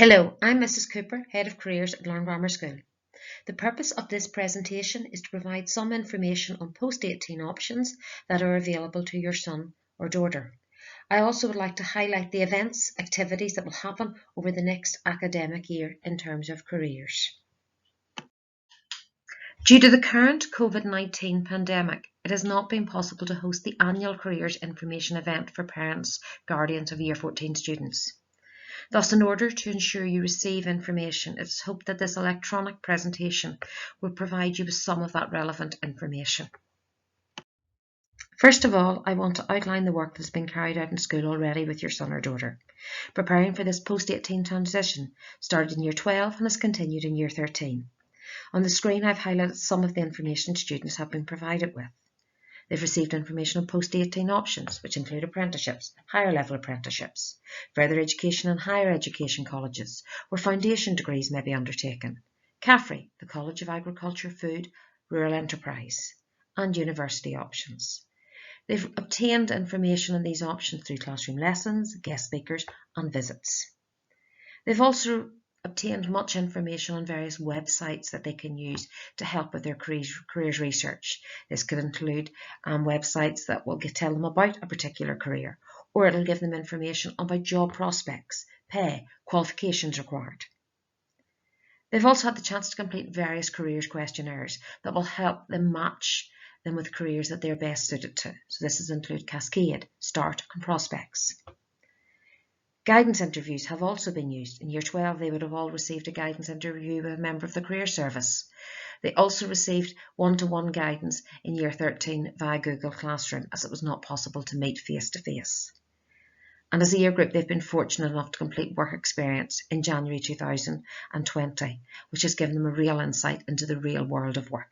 Hello, I'm Mrs. Cooper, Head of Careers at Larne Grammar School. The purpose of this presentation is to provide some information on post-18 options that are available to your son or daughter. I also would like to highlight the events, activities that will happen over the next academic year in terms of careers. Due to the current COVID-19 pandemic, it has not been possible to host the annual Careers Information event for parents, guardians of Year 14 students. Thus, in order to ensure you receive information, it is hoped that this electronic presentation will provide you with some of that relevant information. First of all, I want to outline the work that has been carried out in school already with your son or daughter. Preparing for this post-18 transition started in Year 12 and has continued in Year 13. On the screen, I've highlighted some of the information students have been provided with. They've received information on post-18 options, which include apprenticeships, higher level apprenticeships, further education and higher education colleges, where foundation degrees may be undertaken, CAFRE, the College of Agriculture, Food, Rural Enterprise, and university options. They've obtained information on these options through classroom lessons, guest speakers, and visits. They've also obtained much information on various websites that they can use to help with their careers research. This could include websites that will tell them about a particular career, or it'll give them information about job prospects, pay, qualifications required. They've also had the chance to complete various careers questionnaires that will help them match them with careers that they're best suited to. So this include Cascade, Start, and Prospects. Guidance interviews have also been used. In Year 12, they would have all received a guidance interview with a member of the Career Service. They also received one-to-one guidance in Year 13 via Google Classroom, as it was not possible to meet face-to-face. And as a year group, they've been fortunate enough to complete work experience in January 2020, which has given them a real insight into the real world of work.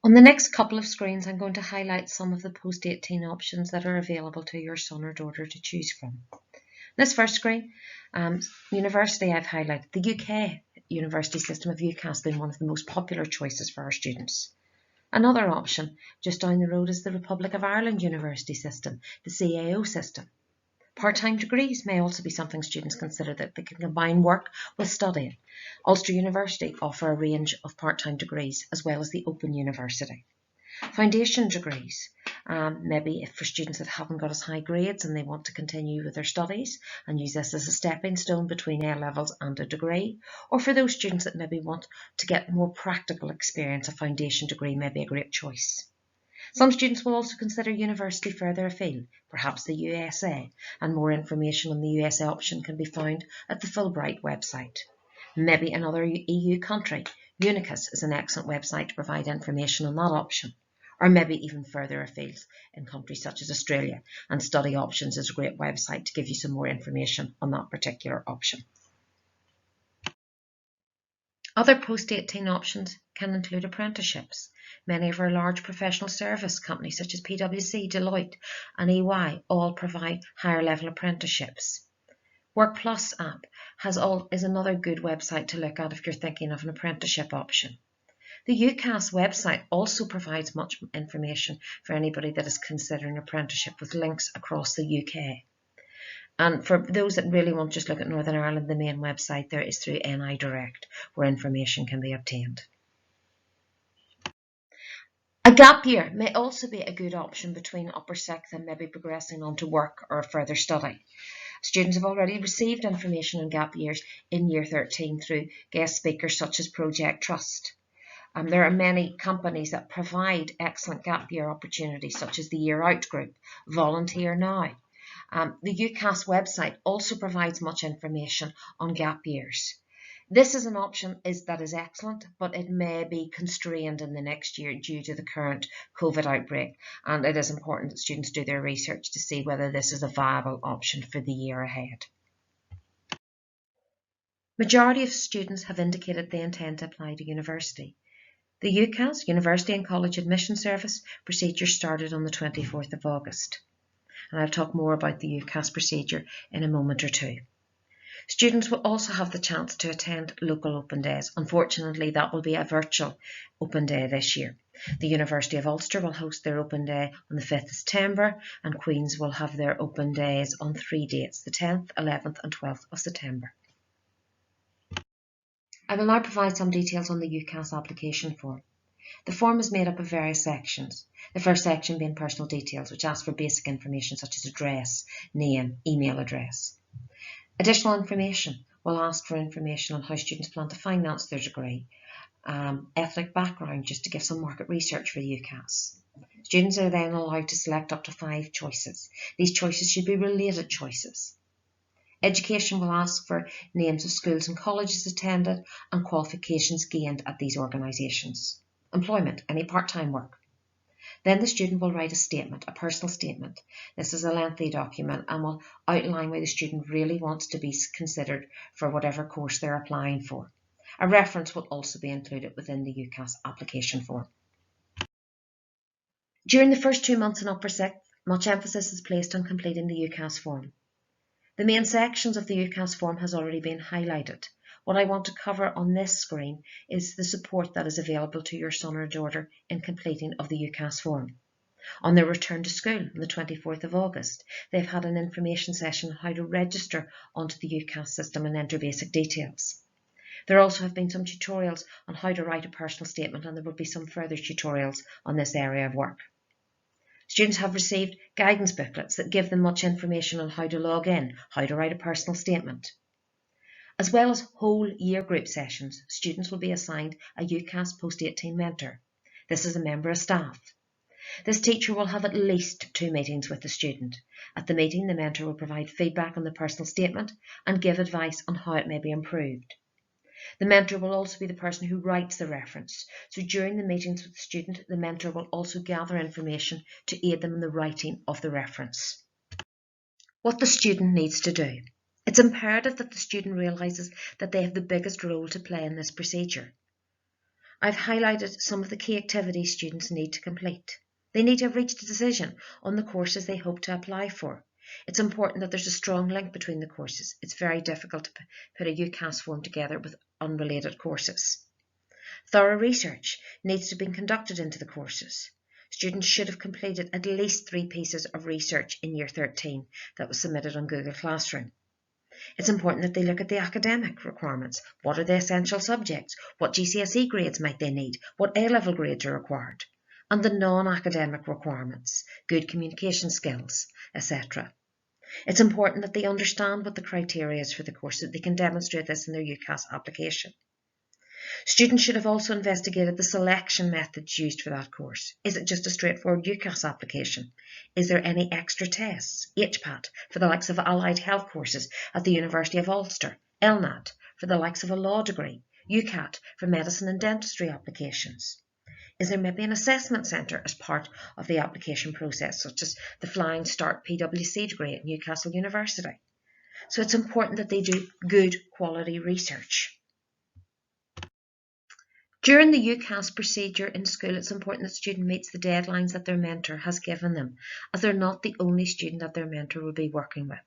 On the next couple of screens, I'm going to highlight some of the post-18 options that are available to your son or daughter to choose from. This first screen, university, I've highlighted the UK university system of UCAS being one of the most popular choices for our students. Another option just down the road is the Republic of Ireland university system, the CAO system. Part-time degrees may also be something students consider, that they can combine work with studying. Ulster University offer a range of part-time degrees as well as the Open University. Foundation degrees, maybe if for students that haven't got as high grades and they want to continue with their studies and use this as a stepping stone between A-levels and a degree, or for those students that maybe want to get more practical experience, a foundation degree may be a great choice. Some students will also consider university further afield, perhaps the USA, and more information on the USA option can be found at the Fulbright website. Maybe another EU country. UCAS is an excellent website to provide information on that option. Or maybe even further afield in countries such as Australia, and Study Options is a great website to give you some more information on that particular option. Other post-18 options can include apprenticeships. Many of our large professional service companies such as PwC, Deloitte and EY all provide higher level apprenticeships. Work Plus app is another good website to look at if you're thinking of an apprenticeship option. The UCAS website also provides much information for anybody that is considering apprenticeship, with links across the UK. And for those that really want to just look at Northern Ireland, the main website there is through NI Direct, where information can be obtained. A gap year may also be a good option between upper sixth and maybe progressing on to work or further study. Students have already received information on gap years in Year 13 through guest speakers such as Project Trust. There are many companies that provide excellent gap year opportunities, such as the Year Out Group, Volunteer Now. The UCAS website also provides much information on gap years. This is an option that is excellent, but it may be constrained in the next year due to the current COVID outbreak, and it is important that students do their research to see whether this is a viable option for the year ahead. Majority of students have indicated they intend to apply to university. The UCAS, University and College Admission Service, procedure started on the 24th of August. And I'll talk more about the UCAS procedure in a moment or two. Students will also have the chance to attend local open days. Unfortunately, that will be a virtual open day this year. The University of Ulster will host their open day on the 5th of September, and Queen's will have their open days on 3 dates, the 10th, 11th and 12th of September. I will now provide some details on the UCAS application form. The form is made up of various sections, the first section being personal details, which asks for basic information such as address, name, email address. Additional information will ask for information on how students plan to finance their degree, ethnic background, just to give some market research for the UCAS. Students are then allowed to select up to 5 choices. These choices should be related choices. Education will ask for names of schools and colleges attended and qualifications gained at these organisations. Employment, any part-time work. Then the student will write a statement, a personal statement. This is a lengthy document and will outline why the student really wants to be considered for whatever course they're applying for. A reference will also be included within the UCAS application form. During the first 2 months in Upper 6th, much emphasis is placed on completing the UCAS form. The main sections of the UCAS form has already been highlighted. What I want to cover on this screen is the support that is available to your son or daughter in completing of the UCAS form. On their return to school on the 24th of August, they've had an information session on how to register onto the UCAS system and enter basic details. There also have been some tutorials on how to write a personal statement, and there will be some further tutorials on this area of work. Students have received guidance booklets that give them much information on how to log in, how to write a personal statement. As well as whole year group sessions, students will be assigned a UCAS Post-18 mentor. This is a member of staff. This teacher will have at least 2 meetings with the student. At the meeting, the mentor will provide feedback on the personal statement and give advice on how it may be improved. The mentor will also be the person who writes the reference. So during the meetings with the student, the mentor will also gather information to aid them in the writing of the reference. What the student needs to do. It's imperative that the student realises that they have the biggest role to play in this procedure. I've highlighted some of the key activities students need to complete. They need to have reached a decision on the courses they hope to apply for. It's important that there's a strong link between the courses. It's very difficult to put a UCAS form together with unrelated courses. Thorough research needs to be conducted into the courses. Students should have completed at least 3 pieces of research in Year 13 that was submitted on Google Classroom. It's important that they look at the academic requirements. What are the essential subjects? What GCSE grades might they need? What A-level grades are required? And the non-academic requirements, good communication skills, etc. It's important that they understand what the criteria is for the course, so that they can demonstrate this in their UCAS application. Students should have also investigated the selection methods used for that course. Is it just a straightforward UCAS application? Is there any extra tests? HPAT for the likes of allied health courses at the University of Ulster, LNAT for the likes of a law degree, UCAT for medicine and dentistry applications. Is there maybe an assessment centre as part of the application process, such as the Flying Start PwC degree at Newcastle University? So it's important that they do good quality research. During the UCAS procedure in school, it's important that the student meets the deadlines that their mentor has given them, as they're not the only student that their mentor will be working with.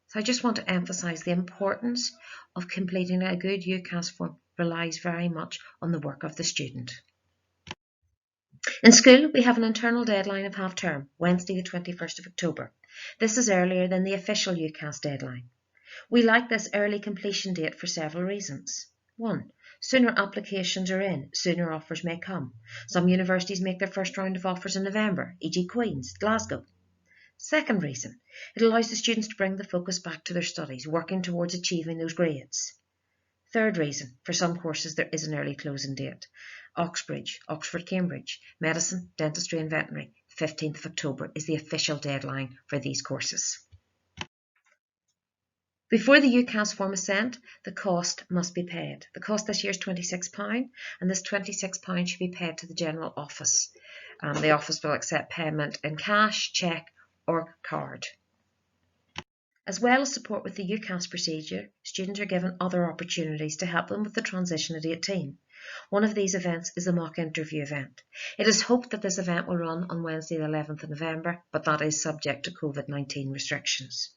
So I just want to emphasise the importance of completing a good UCAS form relies very much on the work of the student. In school, we have an internal deadline of half-term, Wednesday the 21st of October. This is earlier than the official UCAS deadline. We like this early completion date for several reasons. 1. Sooner applications are in, sooner offers may come. Some universities make their first round of offers in November, e.g. Queen's, Glasgow. Second reason, it allows the students to bring the focus back to their studies, working towards achieving those grades. Third reason, for some courses there is an early closing date. Oxbridge, Oxford, Cambridge, Medicine, Dentistry and Veterinary, 15th of October is the official deadline for these courses. Before the UCAS form is sent, the cost must be paid. The cost this year is £26, and this £26 should be paid to the General Office. The office will accept payment in cash, cheque or card. As well as support with the UCAS procedure, students are given other opportunities to help them with the transition at 18. One of these events is the mock interview event. It is hoped that this event will run on Wednesday the 11th of November, but that is subject to COVID-19 restrictions.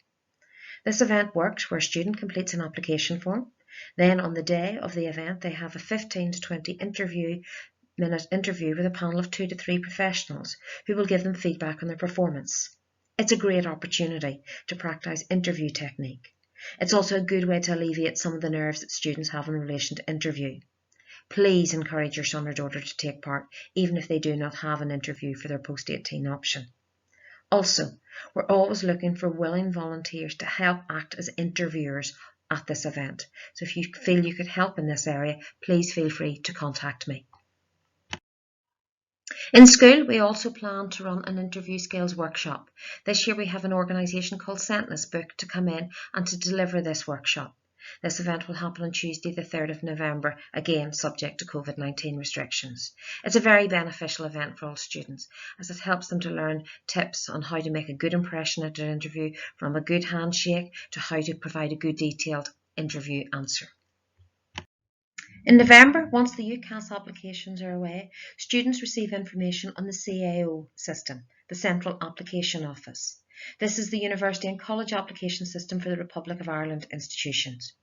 This event works where a student completes an application form. Then on the day of the event, they have a 15 to 20 30-minute interview with a panel of 2 to 3 professionals who will give them feedback on their performance. It's a great opportunity to practice interview technique. It's also a good way to alleviate some of the nerves that students have in relation to interview. Please encourage your son or daughter to take part, even if they do not have an interview for their post-18 option. Also, we're always looking for willing volunteers to help act as interviewers at this event. So if you feel you could help in this area, please feel free to contact me. In school, we also plan to run an interview skills workshop. This year we have an organisation called Sentinels booked to come in and to deliver this workshop. This event will happen on Tuesday the 3rd of November, again subject to COVID-19 restrictions. It's a very beneficial event for all students as it helps them to learn tips on how to make a good impression at an interview, from a good handshake to how to provide a good detailed interview answer. In November, once the UCAS applications are away, students receive information on the CAO System, the Central Application Office. This is the University and College Application System for the Republic of Ireland institutions.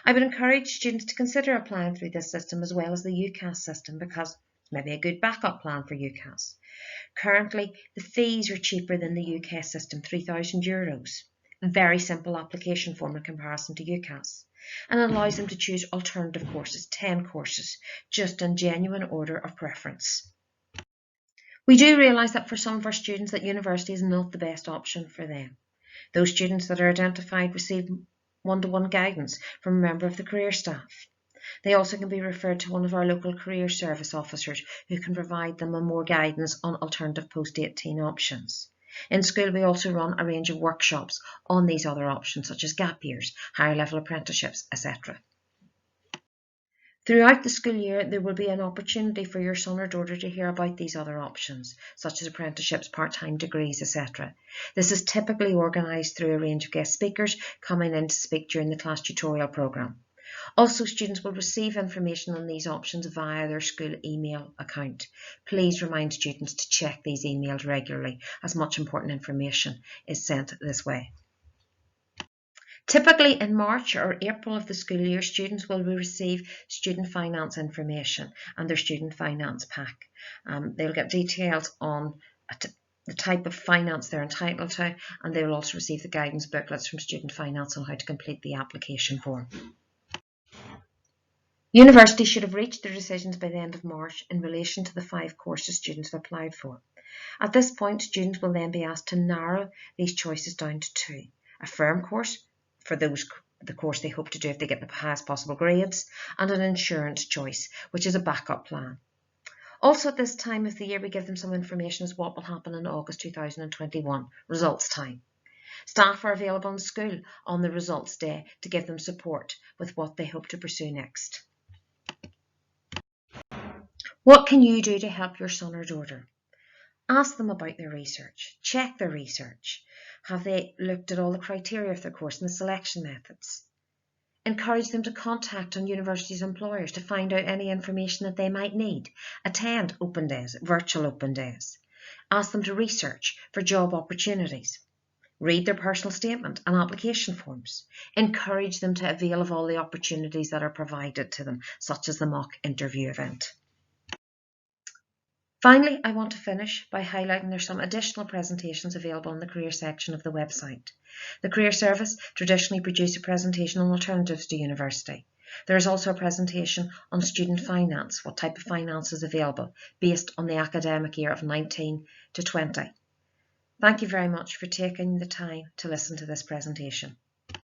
I would encourage students to consider applying through this system as well as the UCAS system, because it's maybe a good backup plan for UCAS. Currently, the fees are cheaper than the UCAS system, €3,000. A very simple application form in comparison to UCAS, and allows them to choose alternative courses, 10 courses, just in genuine order of preference. We do realise that for some of our students that university is not the best option for them. Those students that are identified receive one-to-one guidance from a member of the career staff. They also can be referred to one of our local career service officers who can provide them with more guidance on alternative post-18 options. In school, we also run a range of workshops on these other options, such as gap years, higher level apprenticeships, etc. Throughout the school year, there will be an opportunity for your son or daughter to hear about these other options, such as apprenticeships, part-time degrees, etc. This is typically organised through a range of guest speakers coming in to speak during the class tutorial programme. Also, students will receive information on these options via their school email account. Please remind students to check these emails regularly, as much important information is sent this way. Typically in March or April of the school year, students will receive student finance information and their student finance pack. They'll get details on the type of finance they're entitled to, and they will also receive the guidance booklets from Student Finance on how to complete the application form. Universities should have reached their decisions by the end of March in relation to the 5 courses students have applied for. At this point, students will then be asked to narrow these choices down to 2. A firm course, for the course they hope to do if they get the highest possible grades, and an insurance choice, which is a backup plan. Also at this time of the year, we give them some information as what will happen in August 2021, results time. Staff are available in school on the results day to give them support with what they hope to pursue next. What can you do to help your son or daughter? Ask them about their research. Check their research. Have they looked at all the criteria of their course and the selection methods? Encourage them to contact on universities' employers to find out any information that they might need. Attend open days, virtual open days. Ask them to research for job opportunities. Read their personal statement and application forms. Encourage them to avail of all the opportunities that are provided to them, such as the mock interview event. Finally, I want to finish by highlighting there's some additional presentations available in the career section of the website. The Career Service traditionally produce a presentation on alternatives to university. There is also a presentation on student finance, what type of finance is available, based on the academic year of 19 to 20. Thank you very much for taking the time to listen to this presentation.